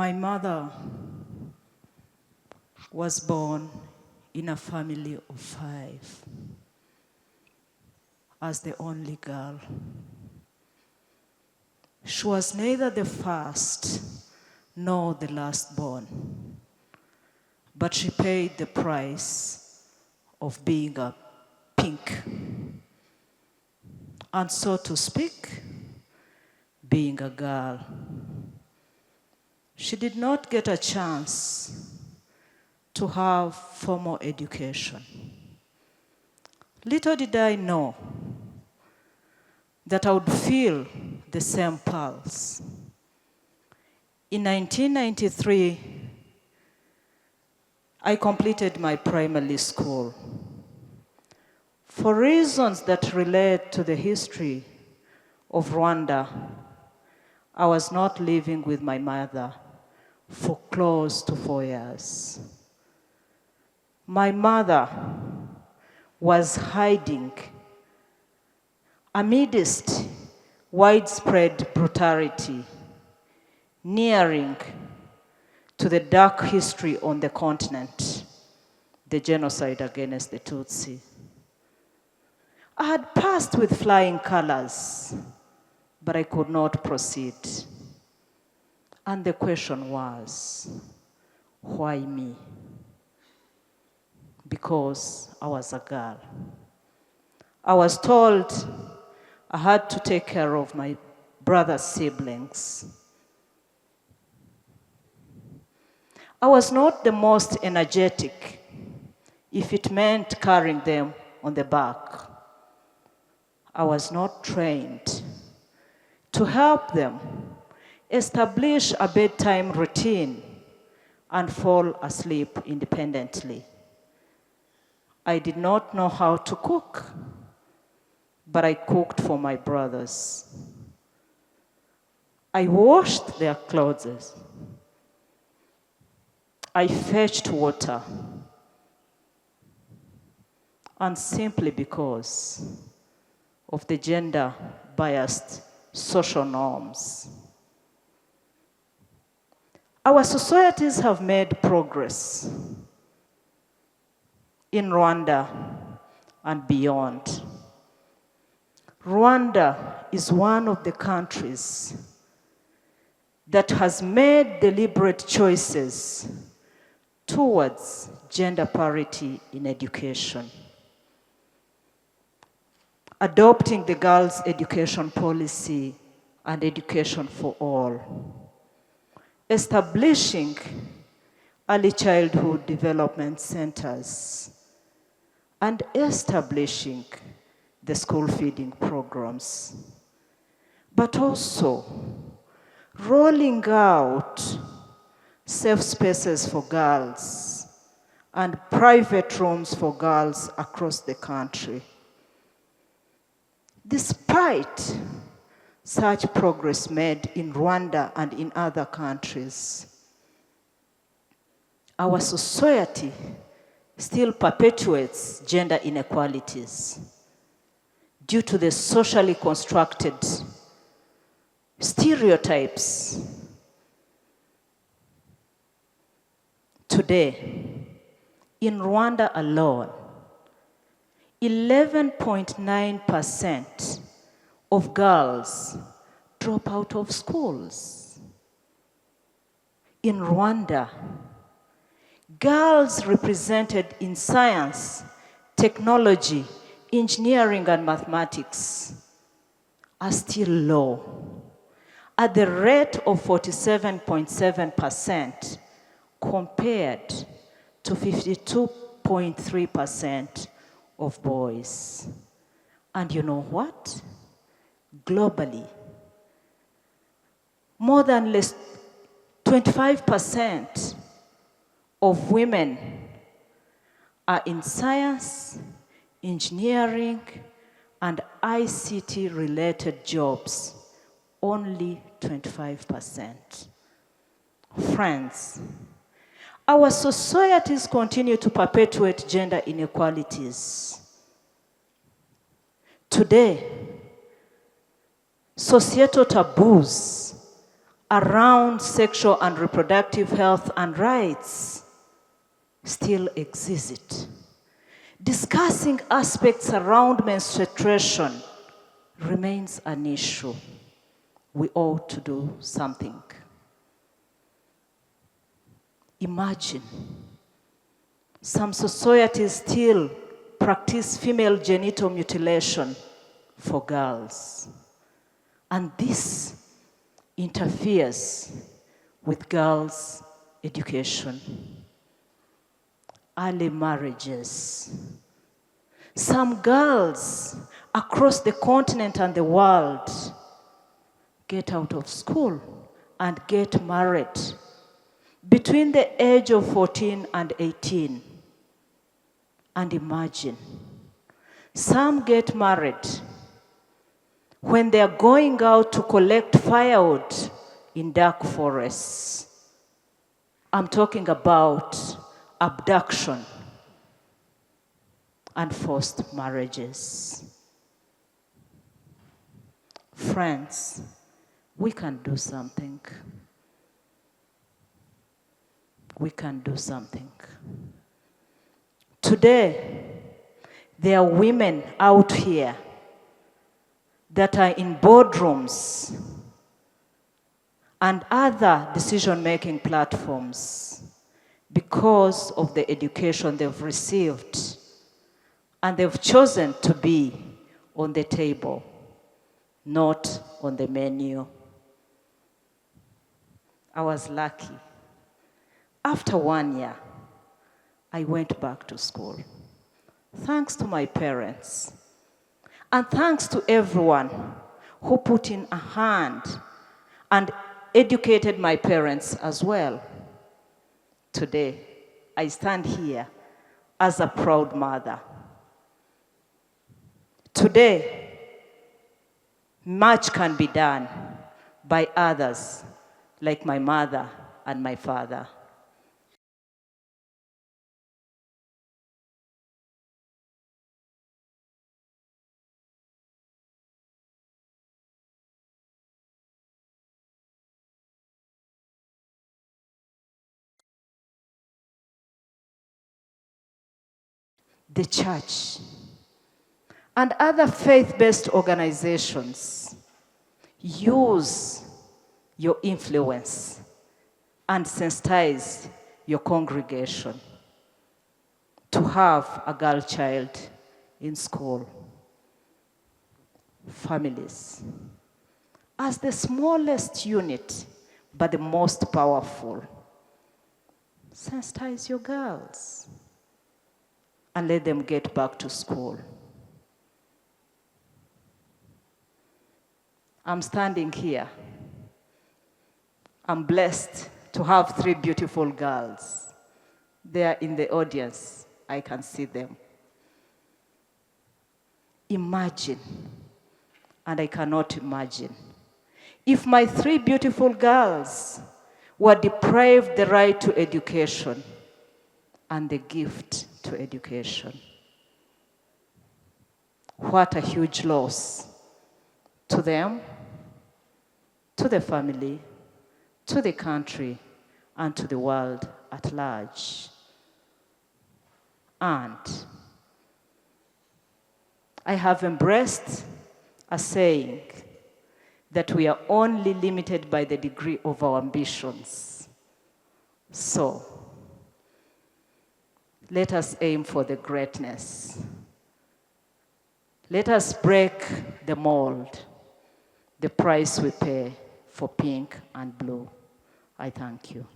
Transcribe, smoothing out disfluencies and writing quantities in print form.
My mother was born in a family of 5 as the only girl. She was neither the first nor the last born, but she paid the price of being a pink, and so to speak, being a girl. She did not get a chance to have formal education. Little did I know that I would feel the same pulse. In 1993, I completed my primary school. For reasons that relate to the history of Rwanda, I was not living with my mother for close to 4 years. My mother was hiding amidst widespread brutality, nearing to the dark history on the continent, the genocide against the Tutsi. I had passed with flying colors, but I could not proceed. And the question was, why me? Because I was a girl. I was told I had to take care of my brother's siblings. I was not the most energetic if it meant carrying them on the back. I was not trained to help them establish a bedtime routine and fall asleep independently. I did not know how to cook, but I cooked for my brothers. I washed their clothes. I fetched water. And simply because of the gender-biased social norms. Our societies have made progress in Rwanda and beyond. Rwanda is one of the countries that has made deliberate choices towards gender parity in education. Adopting the girls' education policy and education for all. Establishing early childhood development centers. And establishing the school feeding programs. But also rolling out safe spaces for girls and private rooms for girls across the country. Despite such progress made in Rwanda and in other countries, our society still perpetuates gender inequalities due to the socially constructed stereotypes. Today, in Rwanda alone, 11.9% of girls drop out of schools. In Rwanda, girls represented in science, technology, engineering, and mathematics are still low, at the rate of 47.7% compared to 52.3% of boys. And you know what? Globally, more than 25% of women are in science, engineering, and ICT-related jobs, only 25%. Friends, our societies continue to perpetuate gender inequalities. Today, societal taboos around sexual and reproductive health and rights still exist. Discussing aspects around menstruation remains an issue. We ought to do something. Imagine some societies still practice female genital mutilation for girls. And this interferes with girls' education. Early marriages. Some girls across the continent and the world get out of school and get married between the age of 14 and 18. And imagine, some get married when they are going out to collect firewood in dark forests. I'm talking about abduction and forced marriages. Friends, we can do something. We can do something. Today, there are women out here that are in boardrooms and other decision-making platforms because of the education they've received, and they've chosen to be on the table, not on the menu. I was lucky. After 1 year, I went back to school. Thanks to my parents, and thanks to everyone who put in a hand and educated my parents as well. Today, I stand here as a proud mother. Today, much can be done by others like my mother and my father. The church and other faith-based organizations use your influence and sensitize your congregation to have a girl child in school. Families, as the smallest unit, but the most powerful, sensitize your girls and let them get back to school. I'm standing here. I'm blessed to have 3 beautiful girls. They are in the audience. I can see them. Imagine, and I cannot imagine, if my 3 beautiful girls were deprived the right to education and the gift to education. What a huge loss to them, to the family, to the country, and to the world at large. And I have embraced a saying that we are only limited by the degree of our ambitions. So, let us aim for the greatness. Let us break the mold, the price we pay for pink and blue. I thank you.